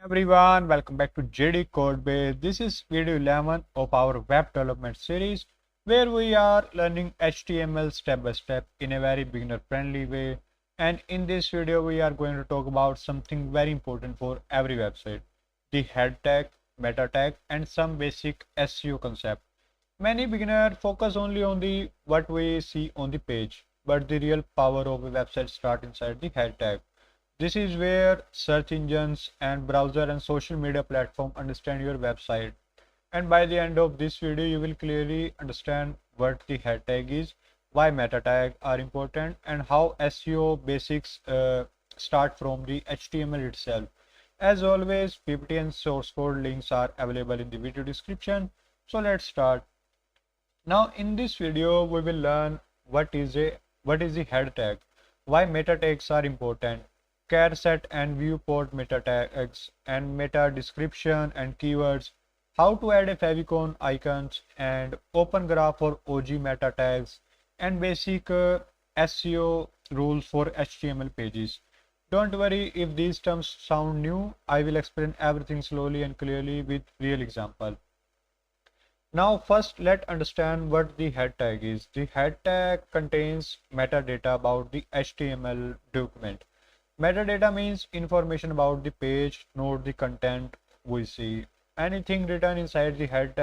Everyone, welcome back to JDCodebase. This is video 11 of our web development series where we are learning HTML step by step in a very beginner friendly way. And in this video, we are going to talk about something very important for every website, the head tag, meta tag, and some basic SEO concept. Many beginners focus only on the what we see on the page, but the real power of a website starts inside the head tag. This is where search engines and browser and social media platform understand your website. And by the end of this video, you will clearly understand what the head tag is, why meta tag are important, and how SEO basics start from the HTML itself. As always, PPT and source code links are available in the video description. So let's start. Now in this video, we will learn what is the head tag, why meta tags are important, Charset and Viewport meta tags, and meta description and keywords, how to add a favicon icons, and open graph for OG meta tags, and basic SEO rules for HTML pages. Don't worry if these terms sound new, I will explain everything slowly and clearly with real example. Now first let's understand what the head tag is. The head tag contains metadata about the HTML document. Metadata means information about the page, not the content we see. Anything written inside the head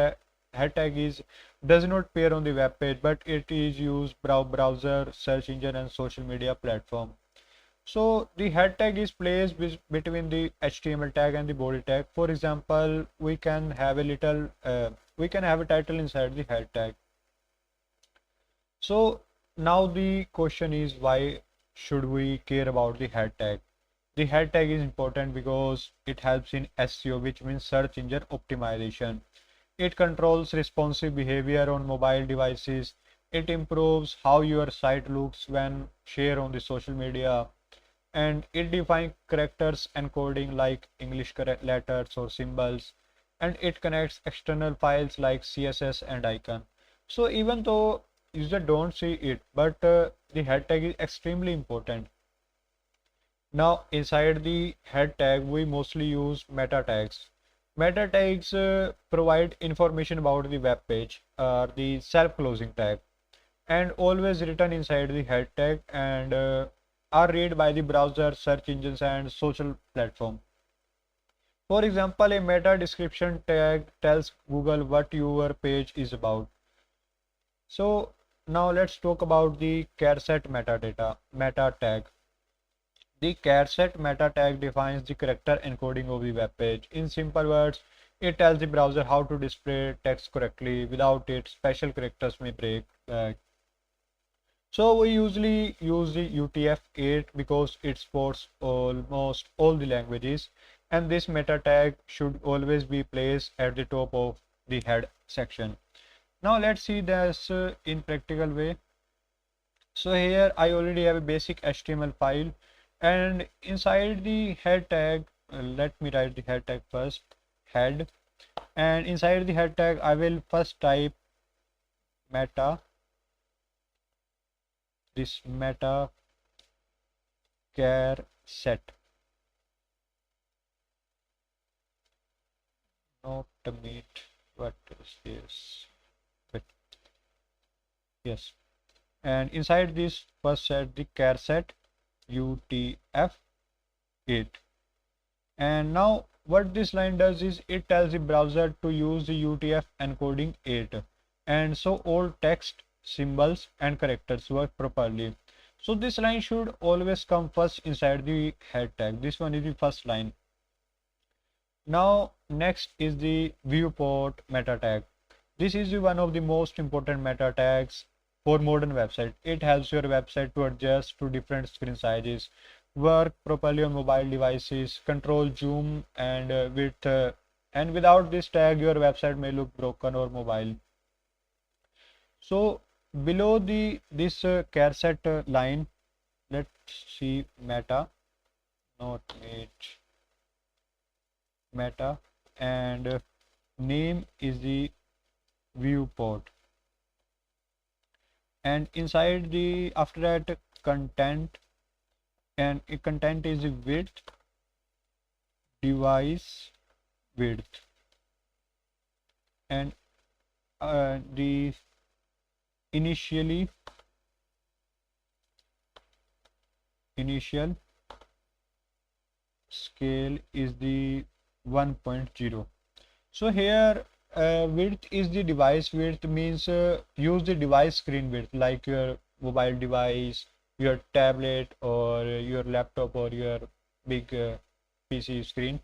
tag does not appear on the web page, but it is used browser, search engine, and social media platform. So the head tag is placed between the HTML tag and the body tag. For example, we can have a title inside the head tag. So now the question is, why should we care about the head tag? The head tag is important because it helps in SEO, which means search engine optimization. It controls responsive behavior on mobile devices. It improves how your site looks when shared on the social media, and it defines characters encoding like English letters or symbols, and it connects external files like CSS and icon. So even though user don't see it, but the head tag is extremely important. Now inside the head tag, we mostly use meta tags. Meta tags provide information about the web page, or the self-closing tag, and always written inside the head tag, and are read by the browser, search engines, and social platform. For example, a meta description tag tells Google what your page is about. So now let's talk about the Charset meta tag. The Charset meta tag defines the character encoding of the web page. In simple words, it tells the browser how to display text correctly. Without it, special characters may break. So we usually use the UTF-8 because it supports almost all the languages, and this meta tag should always be placed at the top of the head section. Now let's see this in practical way. So here I already have a basic HTML file, and inside the head tag, let me write the head tag first, head, and inside the head tag I will first type meta, this meta Charset, not the meet, what is this, but yes, and inside this first set the Charset UTF-8, and now what this line does is it tells the browser to use the UTF encoding 8, and so all text, symbols, and characters work properly. So this line should always come first inside the head tag. This one is the first line. Now next is the viewport meta tag. This is one of the most important meta tags for modern website. It helps your website to adjust to different screen sizes, work properly on mobile devices, control zoom and width, and without this tag your website may look broken or mobile. So below this Charset line, let's see meta, not meta, and name is the viewport, and inside the after that content, and content is the width, device width, and the initial scale is the 1.0. So here width is the device width, means use the device screen width like your mobile device, your tablet or your laptop or your big PC screen.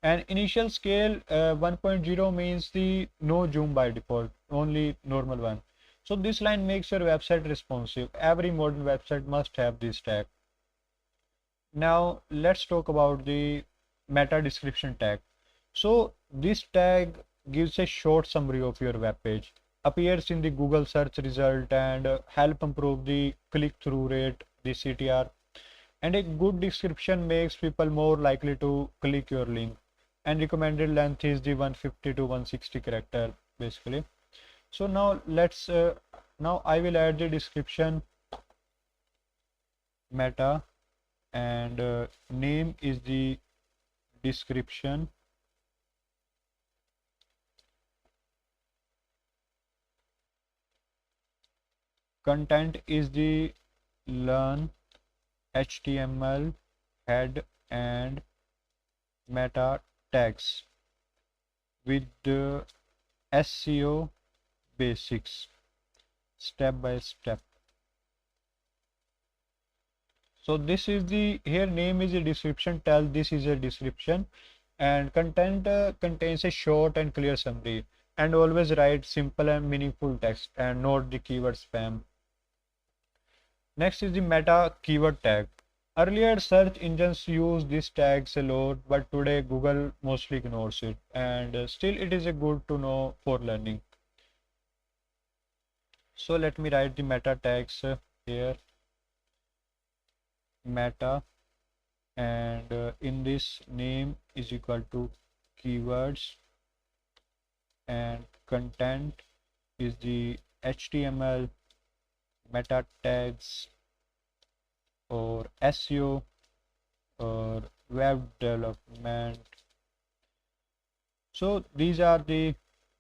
And initial scale 1.0 means the no zoom by default, only normal one. So this line makes your website responsive. Every modern website must have this tag. Now let's talk about the meta description tag. So this tag gives a short summary of your web page, appears in the Google search result, and help improve the click-through rate, the CTR. And a good description makes people more likely to click your link. And recommended length is the 150 to 160 character basically. So now now I will add the description meta, and name is the description, content is the learn HTML head and meta tags with the SEO basics step by step. So this is the here name is a description, tell this is a description, and content contains a short and clear summary, and always write simple and meaningful text and note the keyword spam. Next is the meta keyword tag. Earlier search engines use these tags a lot, but today Google mostly ignores it, and still it is a good to know for learning. So let me write the meta tags here, meta, and in this name is equal to keywords, and content is the HTML meta tags or SEO or web development. So these are the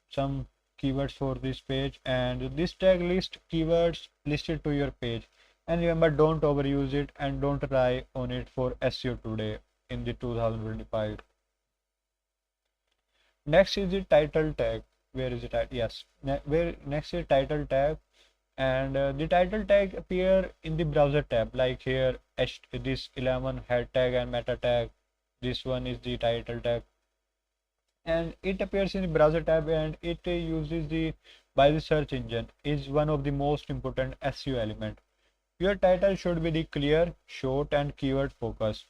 some keywords for this page, and this tag list keywords listed to your page. And remember, don't overuse it and don't rely on it for SEO today in the 2025. Next is the title tag. Where is it at? Yes, next is title tag, and the title tag appear in the browser tab like here. This 11 head tag and meta tag, this one is the title tag, and it appears in the browser tab, and it uses the by the search engine, is one of the most important SEO element. Your title should be the clear, short, and keyword focused.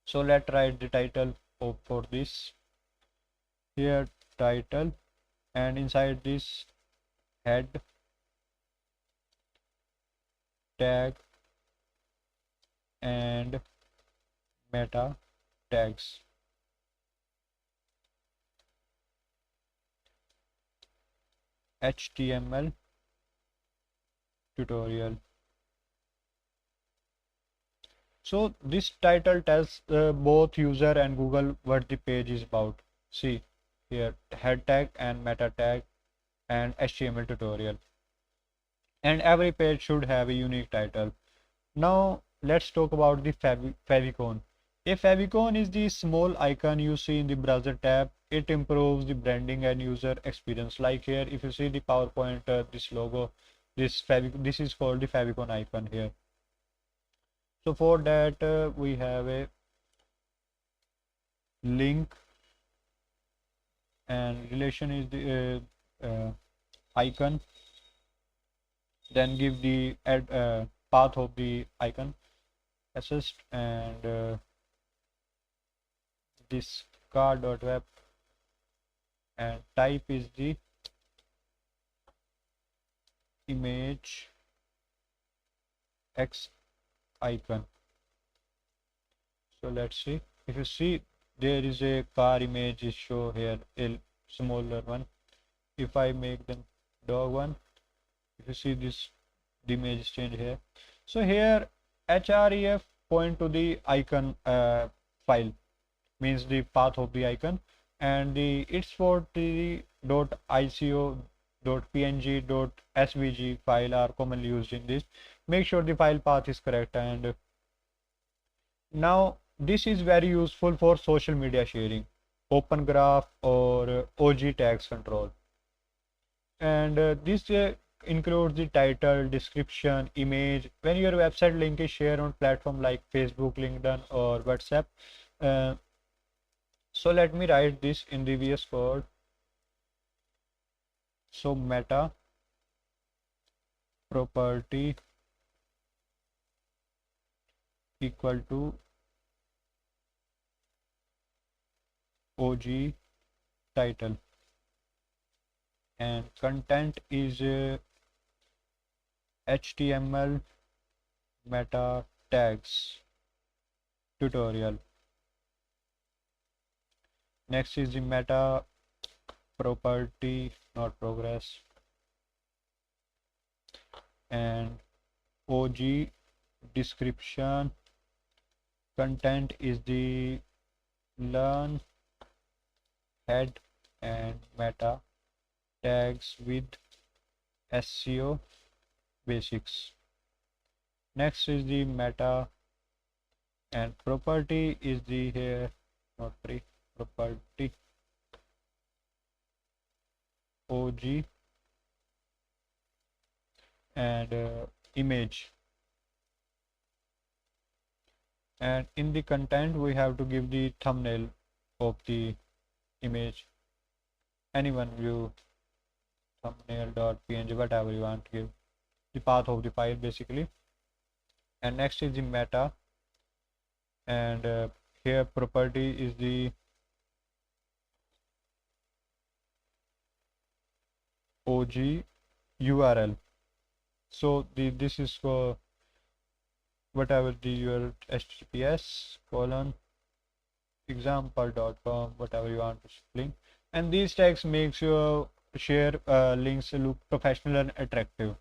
So let's write the title for this. Here title, and inside this head tag and meta tags. HTML tutorial. So this title tells both user and Google what the page is about. See here, head tag and meta tag and HTML tutorial. And every page should have a unique title. Now let's talk about the favicon. A favicon is the small icon you see in the browser tab. It improves the branding and user experience. Like here, if you see the PowerPoint, this logo, this is called the favicon icon here. So for that we have a link, and relation is the icon, then give the path of the icon, assist, and this car.web, and type is the image X icon. So let's see, if you see there is a car image is show here, a smaller one. If I make them dog one, if you see this, the image is changed here. So here href point to the icon file. means the path of the icon, and the it's for the .ico, .png, .svg file are commonly used in this. Make sure the file path is correct. And now this is very useful for social media sharing, open graph or OG tags control. And this includes the title, description, image. When your website link is shared on platform like Facebook, LinkedIn or WhatsApp. So let me write this in the VS Code. So meta property equal to OG title, and content is HTML meta tags tutorial. Next is the meta property, not progress, and OG description. Content is the learn head and meta tags with SEO basics. Next is the meta, and property is the here, not free, property OG, and image. And in the content we have to give the thumbnail of the image. Anyone view thumbnail.png, whatever you want to give, the path of the file basically. And next is the meta, and here property is the OG URL. So this is for whatever your https:// example.com, whatever you want to link. And these tags makes your share links look professional and attractive.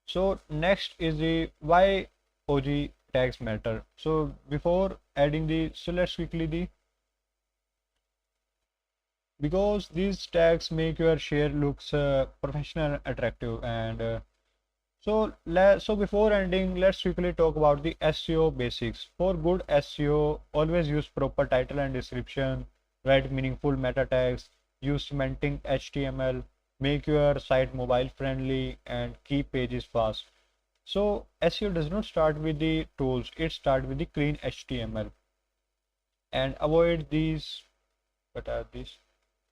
So next is the why OG tags matter. So before adding let's quickly because these tags make your share looks professional and attractive. And so before ending, let's quickly talk about the SEO basics. For good SEO, always use proper title and description, write meaningful meta tags, use cementing HTML, make your site mobile friendly, and keep pages fast. So SEO does not start with the tools, it starts with the clean HTML. And avoid these, what are these?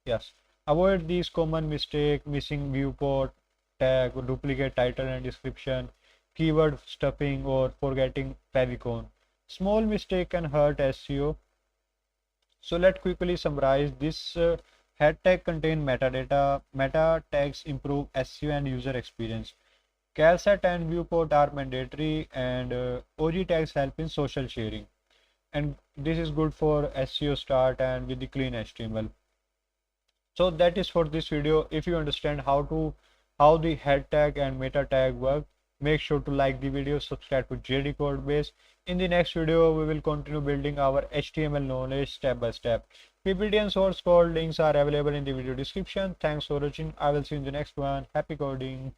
Yes, avoid these common mistakes: missing viewport tag, duplicate title and description, keyword stuffing, or forgetting favicon. Small mistake can hurt SEO. So let's quickly summarize this. Head tag contain metadata. Meta tags improve SEO and user experience. Charset and Viewport are mandatory, and OG tags help in social sharing. And this is good for SEO start and with the clean HTML. So that is for this video. If you understand how the head tag and meta tag work, make sure to like the video, subscribe to JDCodebase. In the next video, we will continue building our HTML knowledge step by step. PPT and source code links are available in the video description. Thanks for watching. I will see you in the next one. Happy coding.